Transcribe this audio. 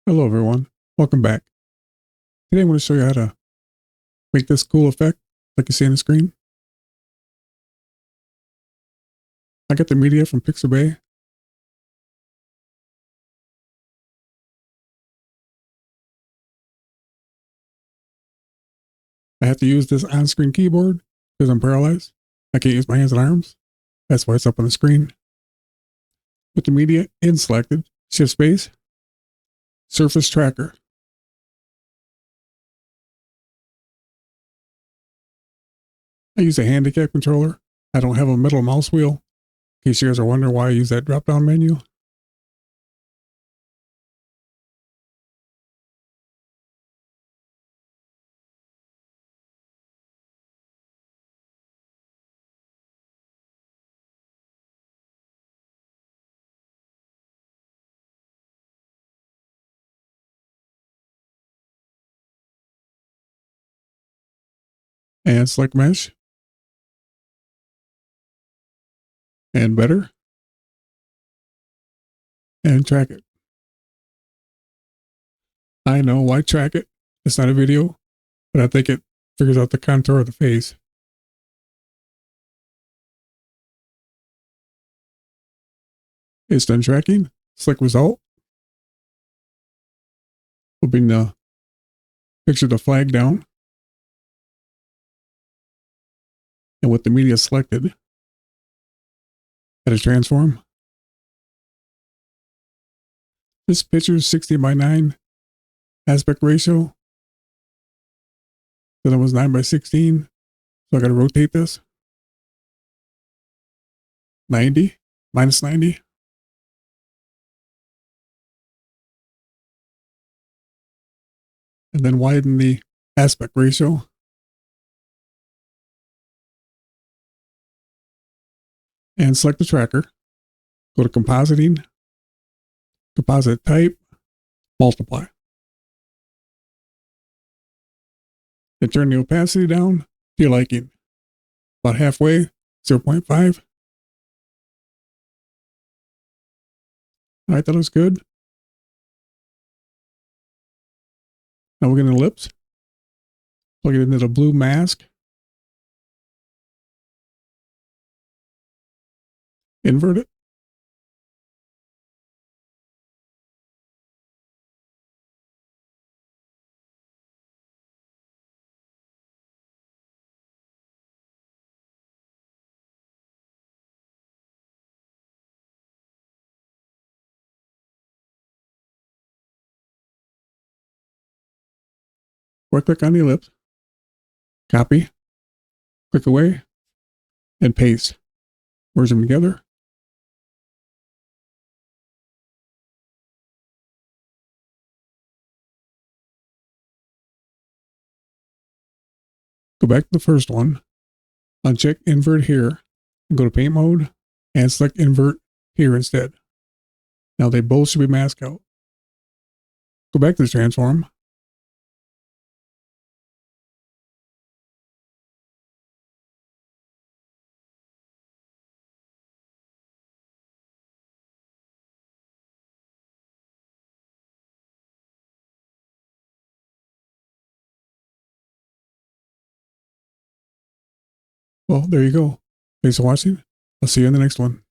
Hello everyone, welcome back. Today I'm going to show you how to make this cool effect like you see on the screen. I got the media from Pixabay. I have to use this on-screen keyboard because I'm paralyzed. I can't use my hands and arms. That's why it's up on the screen. With the media in selected, shift space, surface tracker. I use a handicap controller. I don't have a metal mouse wheel. In case you guys are wondering why I use that drop-down menu. And select mesh. And better. And track it. I know why track it. It's not a video, but I think it figures out the contour of the face. It's done tracking. Select result. We'll bring the picture of the flag down. And with the media selected, add a transform. This picture is 16:9 aspect ratio. Then it was 9:16. So I got to rotate this. 90, minus 90. And then widen the aspect ratio. And select the tracker. Go to compositing, composite type, multiply. Then turn the opacity down to your liking. About halfway, 0.5. All right, that looks good. Now we're going to ellipse. Plug it into the blue mask. Invert it. Right click on the ellipse. Copy. Click away. And paste. Merge them together. Go back to the first one. Uncheck invert here. And go to paint mode. And select invert here instead. Now they both should be masked out. Go back to the transform. Well, there you go. Thanks for watching. I'll see you in the next one.